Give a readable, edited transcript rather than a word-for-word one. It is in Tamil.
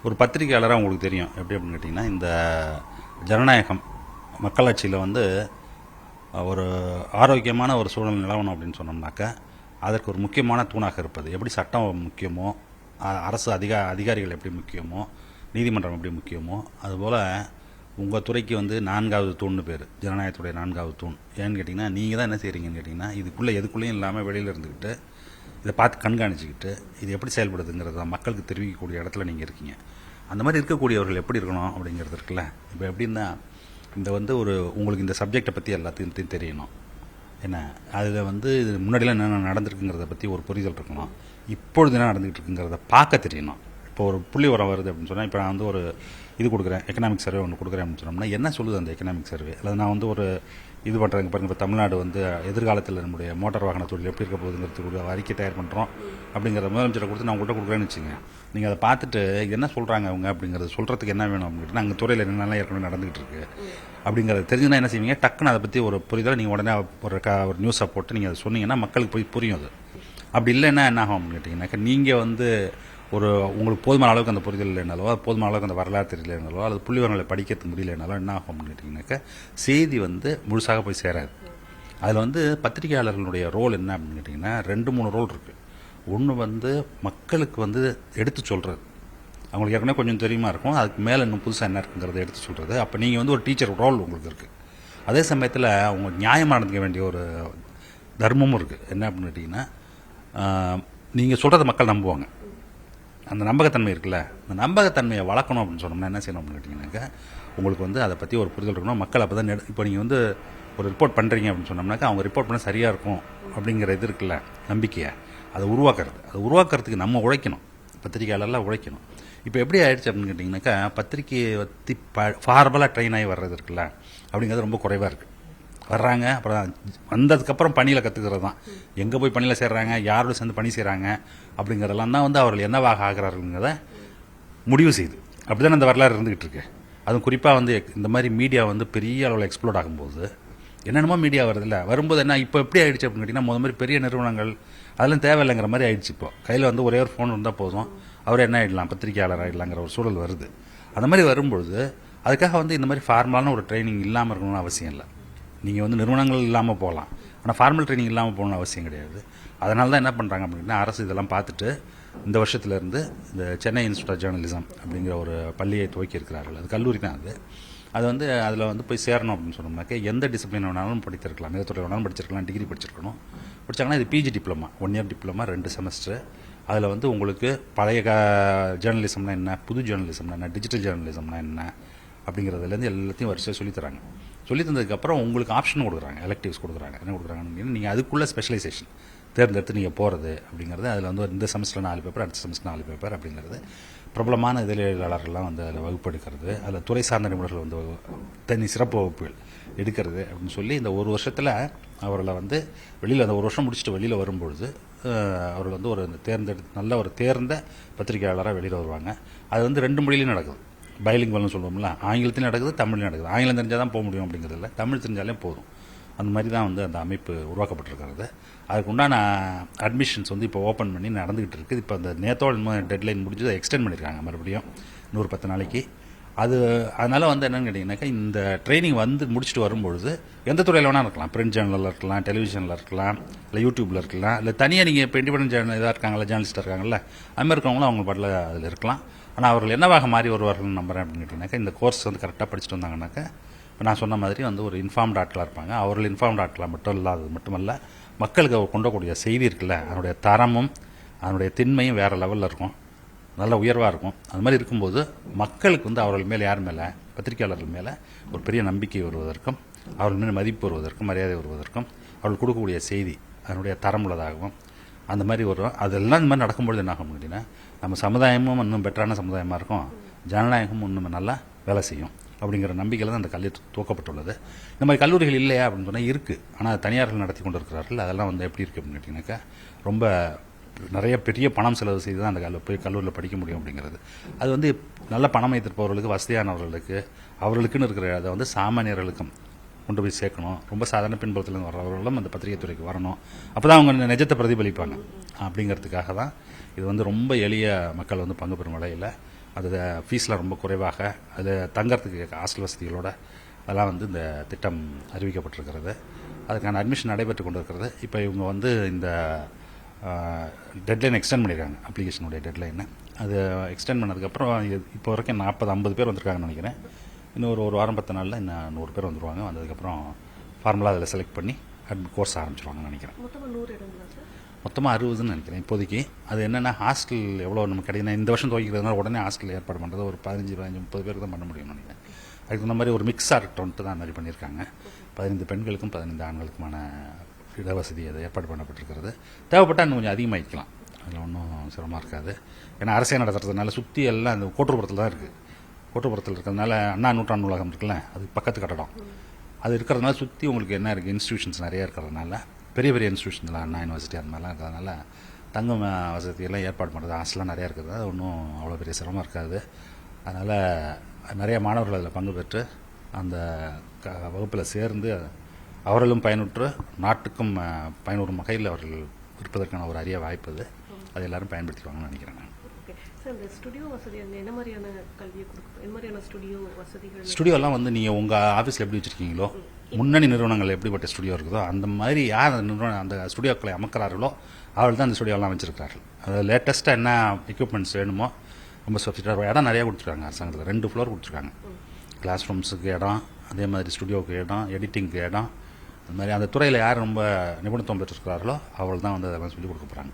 ஒரு பத்திரிகையாளராக உங்களுக்கு தெரியும் எப்படி அப்படின்னு கேட்டிங்கன்னா, இந்த ஜனநாயகம் மக்களாட்சியில் வந்து ஒரு ஆரோக்கியமான ஒரு சூழல் நிலவணும் அப்படின்னு சொன்னோம்னாக்கா, அதற்கு ஒரு முக்கியமான தூணாக இருப்பது எப்படி சட்டம் முக்கியமோ, அரசு அதிகாரிகள் எப்படி முக்கியமோ, நீதிமன்றம் எப்படி முக்கியமோ, அதுபோல் உங்கள் துறைக்கு வந்து 4வது தூண்னு பேர், ஜனநாயகத்துடைய 4வது தூண். ஏன்னு கேட்டிங்கன்னா, நீங்கள் தான் என்ன செய்கிறீங்கன்னு கேட்டிங்கன்னா, இதுக்குள்ளே எதுக்குள்ளேயும் இல்லாமல் வெளியில் இருந்துக்கிட்டு இதை பார்த்து கண்காணிச்சிக்கிட்டு இது எப்படி செயல்படுதுங்கிறத மக்களுக்கு தெரிவிக்கக்கூடிய இடத்துல நீங்கள் இருக்கீங்க. அந்த மாதிரி இருக்கக்கூடியவர்கள் எப்படி இருக்கணும் அப்படிங்கிறது இருக்குல்ல. இப்போ எப்படின்னா, இந்த வந்து ஒரு உங்களுக்கு இந்த சப்ஜெக்டை பற்றி எல்லாத்தையும் தெரியணும். என்ன அதில் வந்து இது முன்னாடிலாம் என்ன நடந்திருக்குங்கிறத பற்றி ஒரு புரிதல் இருக்கணும். இப்பொழுது என்ன நடந்துகிட்டு இருக்குங்கிறத பார்க்க தெரியணும். இப்போ ஒரு புள்ளி உரம் வருது அப்படின்னு சொன்னால், இப்போ நான் வந்து ஒரு இது கொடுக்குறேன், எக்கனாமிக் சர்வே ஒன்று கொடுக்குறேன் அப்படின்னு சொன்னோம்னா, என்ன சொல்லுது அந்த எக்கனாமிக் சர்வே? அல்லது நான் வந்து ஒரு இது பண்ணுறேங்க பாருங்கள், இப்போ தமிழ்நாடு வந்து எதிர்காலத்தில் நம்முடைய மோட்டார் வாகன தொழில் எப்படி இருக்க போகுதுங்கிறதுக்கு அறிக்கை தயார் பண்ணுறோம் அப்படிங்கிற முதலமைச்சரை கொடுத்து நான் உங்கள்கிட்ட கொடுக்குறேன்னு வச்சுங்க. நீங்கள் அதை பார்த்துட்டு என்ன சொல்கிறாங்க அவங்க அப்படிங்கிறது சொல்கிறதுக்கு என்ன வேணும் அப்படின்ட்டு, அங்கே துறையில் என்னென்னலாம் ஏற்கனவே நடந்துகிட்டு இருக்கு அப்படிங்கிறத தெரிஞ்சுன்னா என்ன செய்வீங்க, டக்குன்னு அதை பற்றி ஒரு புரிதல் நீங்கள் உடனே ஒரு நியூஸை போட்டு நீங்கள் அதை சொன்னீங்கன்னா மக்களுக்கு போய் புரியும். அது அப்படி இல்லைன்னா என்ன ஆகும் அப்படின்னு கேட்டிங்கன்னாக்கா, நீங்கள் வந்து ஒரு உங்களுக்கு போதுமான அளவுக்கு அந்த புரிதல் இல்லைனாலோ, போதுமான அளவுக்கு அந்த வரலாறு தெரியலனாலோ, அல்லது புள்ளிவரங்களை படிக்கிறதுக்கு முடியலனாலோ என்ன ஆகும் அப்படின்னு கேட்டிங்கனாக்கா, செய்தி வந்து முழுசாக போய் சேராது. அதில் வந்து பத்திரிகையாளர்களுடைய ரோல் என்ன அப்படின்னு கேட்டிங்கன்னா, 2-3 ரோல் இருக்குது. ஒன்று வந்து மக்களுக்கு வந்து எடுத்து சொல்கிறது, அவங்களுக்கு ஏற்கனவே கொஞ்சம் தெரியுமா இருக்கும், அதுக்கு மேலே இன்னும் புதுசாக என்ன இருக்குங்கிறத எடுத்து சொல்கிறது. அப்போ நீங்கள் வந்து ஒரு டீச்சர் ரோல் உங்களுக்கு இருக்குது. அதே சமயத்தில் அவங்க நியாயமாக நடந்துக்க வேண்டிய ஒரு தர்மமும் இருக்குது. என்ன அப்படின்னு கேட்டிங்கன்னா, நீங்கள் சொல்கிறத மக்கள் நம்புவாங்க. அந்த நம்பகத்தன்மை இருக்குல்ல, அந்த நம்பகத்தன்மையை வளர்க்கணும் அப்படின்னு சொன்னோம்னா என்ன செய்யணும் அப்படின்னு கேட்டிங்கனாக்கா, உங்களுக்கு வந்து அதை பற்றி ஒரு புரிதல் இருக்கணும். மக்கள் அப்போ தான் இப்போ நீங்கள் வந்து ஒரு ரிப்போர்ட் பண்ணுறீங்க அப்படின்னு சொன்னோம்னாக்கா, அவங்க ரிப்போர்ட் பண்ண சரியாக இருக்கும் அப்படிங்கிற இது இருக்குல்ல, நம்பிக்கையை அதை உருவாக்குறதுக்கு நம்ம உழைக்கணும், பத்திரிகையாளர்லாம் உழைக்கணும். இப்போ எப்படி ஆயிடுச்சு அப்படின்னு கேட்டிங்கனாக்கா, பத்திரிகையை பற்றி ஃபார்மலாக ட்ரெயின் ஆகி வர்றது இருக்குல்ல அப்படிங்கிறது ரொம்ப குறைவாக இருக்குது. வர்றாங்க, அப்புறம் வந்ததுக்கப்புறம் பணியில் கற்றுக்கிறது தான். எங்கே போய் பணியில் சேர்றாங்க, யாரோட சேர்ந்து பணி செய்கிறாங்க அப்படிங்கிறதெல்லாம் தான் வந்து அவர்கள் என்னவாக ஆகிறாருங்கிறத முடிவு செய்யுது. அப்படி தான் அந்த வரலாறு இருந்துகிட்டு இருக்கு. அதுவும் குறிப்பாக வந்து இந்த மாதிரி மீடியா வந்து பெரிய அளவில் எக்ஸ்ப்ளோர்ட் ஆகும்போது என்னென்னமோ மீடியா வருதில்ல, வரும்போது என்ன இப்போ எப்படி ஆயிடுச்சு அப்படின்னு கேட்டிங்கன்னா, மாதிரி பெரிய நிறுவனங்கள் அதெல்லாம் தேவையில்லைங்கிற மாதிரி ஆயிடுச்சு. இப்போ கையில் வந்து ஒரே ஒரு ஃபோன் இருந்தால் போதும், அவர் என்ன ஆகிடலாம், பத்திரிகையாளர் ஆகிடலாங்கிற ஒரு சூழல் வருது. அந்த மாதிரி வரும்பொழுது அதுக்காக வந்து இந்த மாதிரி ஃபார்மலான ஒரு ட்ரைனிங் இல்லாமல் இருக்கணும்னு அவசியம் இல்லை. நீங்கள் வந்து நிறுவனங்கள் இல்லாமல் போகலாம், ஆனால் ஃபார்மல் ட்ரைனிங் இல்லாமல் போகணும்னு அவசியம் கிடையாது. அதனால தான் என்ன பண்ணுறாங்க அப்படின்னா, அரசு இதெல்லாம் பார்த்துட்டு இந்த வருஷத்துலேருந்து இந்த சென்னை இன்ஸ்டியூட் ஆஃப் ஜேர்னலிசம் அப்படிங்கிற ஒரு பள்ளியை துவக்கி இருக்கிறார்கள். அது கல்லூரி தான். அது வந்து அதில் வந்து போய் சேரணும் அப்படின்னு சொன்னோம்னாக்கா, எந்த டிசிப்ளின் வேணாலும் படித்திருக்கலாம், எந்த துறை வேணாலும் படிச்சிருக்கலாம், டிகிரி படிச்சிருக்கணும். படித்தாங்கன்னா இது PG diploma, 1 year diploma, 2 semester. அதில் வந்து உங்களுக்கு பழைய ஜேர்னலிசம்னா என்ன, புது ஜேர்னலிசம்னா என்ன, டிஜிட்டல் ஜேர்னலிசம்னா என்ன அப்படிங்கிறதுலேருந்து எல்லாத்தையும் வரிசையாக சொல்லித்தராங்க. சொல்லி தந்ததுக்கப்புறம் உங்களுக்கு ஆப்ஷன் கொடுக்குறாங்க, எலக்டிவ்ஸ் கொடுக்குறாங்க. என்ன கொடுக்குறாங்கன்னு நீங்கள் அதுக்குள்ளே ஸ்பெஷலைசேஷன் தேர்ந்தெடுத்து நீங்கள் போகிறது அப்படிங்கிறது. அதில் வந்து இந்த செமஸ்டரில் 4 பேப்பர், அடுத்த செமஸ்டர் 4 பேப்பர் அப்படிங்கிறது. பிரபலமான இதழியலாளர்கள்லாம் வந்து அதில் வகுப்பு எடுக்கிறது, அதில் துறை சார்ந்த நிபுணர்கள் வந்து தனி சிறப்பு வகுப்புகள் எடுக்கிறது அப்படின்னு சொல்லி இந்த ஒரு வருஷத்தில் அவர்களை வந்து வெளியில், அந்த ஒரு வருஷம் முடிச்சுட்டு வெளியில் வரும்பொழுது அவர்கள் வந்து ஒரு நல்ல ஒரு தேர்ந்த பத்திரிகையாளராக வெளியில் வருவாங்க. அது வந்து 2 மொழியிலையும் நடக்குது. பைலிங்குவல்னு சொல்லுவோம்ல, ஆங்கிலத்திலும் நடக்குது, தமிழ்லையும் நடக்குது. ஆங்கிலம் தெரிஞ்சால் தான் போக முடியும் அப்படிங்கிறது இல்லை, தமிழ் தெரிஞ்சாலே போதும். அந்த மாதிரி தான் வந்து அந்த அமைப்பு உருவாக்கப்பட்டிருக்கிறது. அதுக்கு உண்டான அட்மிஷன்ஸ் வந்து இப்போ ஓப்பன் பண்ணி நடந்துகிட்டு இருக்குது. இப்போ அந்த நேத்தோட டெட்லைன் முடிஞ்சு அதை எக்ஸ்டெண்ட் பண்ணியிருக்காங்க மறுபடியும் 110 நாளைக்கு. அதனால் வந்து என்னென்னு கேட்டிங்கனாக்கா, இந்த ட்ரைனிங் வந்து முடிச்சுட்டு வரும்பொழுது எந்த துறையில் வேணால் இருக்கலாம், பிரிண்ட் ஜேர்னலில் இருக்கலாம், டெலிவிஷனில் இருக்கலாம், இல்லை யூடியூப்பில் இருக்கலாம், இல்லை தனியாக நீங்கள் இப்போ இண்டிபெண்டன்ட் ஜேர்னல் இதாக இருக்காங்களா, ஜேர்னலிஸ்ட்டாக இருக்காங்கல்ல, அதுமாதிரி இருக்கவங்களும் அவங்க பாட்டில் அதில் இருக்கலாம். ஆனால் அவர்கள் என்னவாக மாறி வருவார்கள்னு நம்புறேன் அப்படின்னு கேட்டிங்கனாக்கா, இந்த கோர்ஸ் வந்து கரெக்டாக படிச்சுட்டு வந்தாங்கன்னாக்கா, இப்போ நான் சொன்ன மாதிரி வந்து ஒரு இன்ஃபார்ம்ட் ஆட்களாக இருப்பாங்க. அவர்கள் இன்ஃபார்ம்ட் ஆட்களாக மட்டுமல்ல, மக்களுக்கு அவர் கொண்டக்கூடிய செய்தி இருக்குல்ல, அதனுடைய தரமும் அதனுடைய திண்மையும் வேறு லெவலில் இருக்கும், நல்ல உயர்வாக இருக்கும். அது மாதிரி இருக்கும்போது மக்களுக்கு வந்து அவர்கள் மேலே, யார் மேலே, பத்திரிகையாளர்கள் மேலே ஒரு பெரிய நம்பிக்கை வருவதற்கும், அவர்கள் மேலே மதிப்பு வருவதற்கும், மரியாதை வருவதற்கும், அவர்கள் கொடுக்கக்கூடிய செய்தி அதனுடைய தரம் உள்ளதாகவும் அந்த மாதிரி வரும். அதெல்லாம் இந்த மாதிரி நடக்கும்பொழுது என்ன ஆகும் அப்படின்னா, நம்ம சமுதாயமும் இன்னும் பெட்டரான சமுதாயமாக இருக்கும், ஜனநாயகமும் இன்னும் நல்லா வேலை செய்யும் அப்படிங்கிற நம்பிக்கையில் தான் அந்த கல்வி துவக்கப்பட்டுள்ளது. இந்த மாதிரி கல்லூரிகள் இல்லையா அப்படின்னு சொன்னால் இருக்குது, ஆனால் தனியார்கள் நடத்தி கொண்டு இருக்கிறார்கள். அதெல்லாம் வந்து எப்படி இருக்குது அப்படின்னு கேட்டிங்கனாக்கா, ரொம்ப நிறைய பெரிய பணம் செலவு செய்து தான் அந்த போய் கல்லூரியில் படிக்க முடியும் அப்படிங்கிறது. அது வந்து நல்ல பணம் வைத்திருப்பவர்களுக்கு, வசதியானவர்களுக்கு, அவர்களுக்குன்னு இருக்கிற அதை வந்து சாமானியர்களுக்கும் கொண்டு போய் சேர்க்கணும். ரொம்ப சாதாரண பின்புலத்தில் வர்றவர்களும் அந்த பத்திரிகை துறைக்கு வரணும். அப்போ தான் அவங்க நிஜத்தை பிரதிபலிப்பாங்க அப்படிங்கிறதுக்காக தான் இது வந்து ரொம்ப எளிய மக்கள் வந்து பங்கு பெறும் வகையில் அது ஃபீஸில் ரொம்ப குறைவாக அது தங்கறதுக்கு ஹாஸ்டல் வசதிகளோட அதெல்லாம் வந்து இந்த திட்டம் அறிவிக்கப்பட்டிருக்கிறது. அதுக்கான அட்மிஷன் நடைபெற்று கொண்டு இருக்கிறது. இப்போ இவங்க வந்து இந்த டெட்லைன் எக்ஸ்டெண்ட் பண்ணியிருக்காங்க, அப்ளிகேஷனுடைய டெட்லைனை. அது எக்ஸ்டெண்ட் பண்ணதுக்கப்புறம் இப்போ வரைக்கும் 40-50 பேர் வந்திருக்காங்கன்னு நினைக்கிறேன். இன்னும் ஒரு வாரம் 10 நாளில் இன்னும் 100 பேர் வந்துடுவாங்க. வந்ததுக்கப்புறம் ஃபார்முலா அதில் செலக்ட் பண்ணி கோர்ஸ் ஆரம்பிச்சிருவாங்கன்னு நினைக்கிறேன். மொத்தமாக 60ன்னு நினைக்கிறேன் இப்போதைக்கு. அது என்னென்னா ஹாஸ்டல் எவ்வளோ நமக்கு கிடைக்குன்னா இந்த வருஷம் துவைக்கிறதுனால உடனே ஹாஸ்டல் ஏற்பாடு பண்ணுறது ஒரு 15-30 பேருக்கு தான் பண்ண முடியும்னு நினைக்கிறேன். அதுக்கு இந்த மாதிரி ஒரு மிக்ஸ் ஆர்டன்ட்டு தான் மாதிரி பண்ணியிருக்காங்க. 15 பெண்களுக்கும் 15 ஆண்களுக்குமான இடவசதி அதை ஏற்பாடு பண்ணப்பட்டிருக்கிறது. தேவைப்பட்டால் இன்னும் கொஞ்சம் அதிகமாகிக்கலாம், அதில் ஒன்றும் சிரமமாக இருக்காது. ஏன்னா அரசே நடத்துறதுனால சுற்றி எல்லாம் அந்த கோட்டுப்புறத்தில் தான் இருக்குது. கோட்டுப்புறத்தில் இருக்கிறதுனால அண்ணா நூற்றாண்டு நூலகம் இருக்குல்ல, அது பக்கத்து கட்டடம் அது இருக்கிறதுனால சுற்றி உங்களுக்கு என்ன இருக்குது, இன்ஸ்டியூஷன்ஸ் நிறைய இருக்கிறதுனால, பெரிய பெரிய இன்ஸ்டியூஷன்ஸ்லாம் அண்ணா யூனிவர்சிட்டி அந்த மாதிரிலாம் இருக்கிறதுனால தங்கும் வசதியெல்லாம் ஏற்பாடு பண்ணுறது ஹாஸ்டலாம் நிறையா இருக்கிறது. அது ஒன்றும் அவ்வளோ பெரிய சிரமம் இருக்காது. அதனால் நிறைய மாணவர்கள் அதில் பங்கு பெற்று அந்த வகுப்பில் சேர்ந்து அவர்களும் பயனுற்று நாட்டுக்கும் பயனுறும் வகையில் அவர்கள் இருப்பதற்கான ஒரு அரிய வாய்ப்பு அது. அதை எல்லாரும் பயன்படுத்திக்குவாங்கன்னு நினைக்கிறேன் நான். ஸ்டுடியோலாம் வந்து நீங்கள் உங்கள் ஆஃபீஸில் எப்படி வச்சுருக்கீங்களோ, முன்னணி நிறுவனங்கள் எப்படிப்பட்ட ஸ்டுடியோ இருக்குதோ அந்த மாதிரி யார் அந்த நிறுவனம் அந்த ஸ்டுடியோக்களை அமைக்கிறார்களோ அவர்கள் தான் அந்த ஸ்டுடியோலாம் வச்சுருக்கிறார்கள். அதாவது லேட்டஸ்ட்டாக என்ன எக்யூப்மெண்ட்ஸ் வேணுமோ ரொம்ப சொஃபிஸ்டிகேட்டட் இடம் நிறையா கொடுத்துருக்காங்க அரசாங்கத்தில். 2 ஃப்ளோர் கொடுத்துருக்காங்க. கிளாஸ் ரூம்ஸுக்கு இடம், அதே மாதிரி ஸ்டுடியோவுக்கு இடம், எடிட்டிங்க்கு இடம், அது மாதிரி அந்த துறையில் யார் ரொம்ப நிபுணத்துவம் பெற்றிருக்கிறார்களோ அவள் தான் வந்து அதெல்லாம் சொல்லிக் கொடுக்க போகிறாங்க.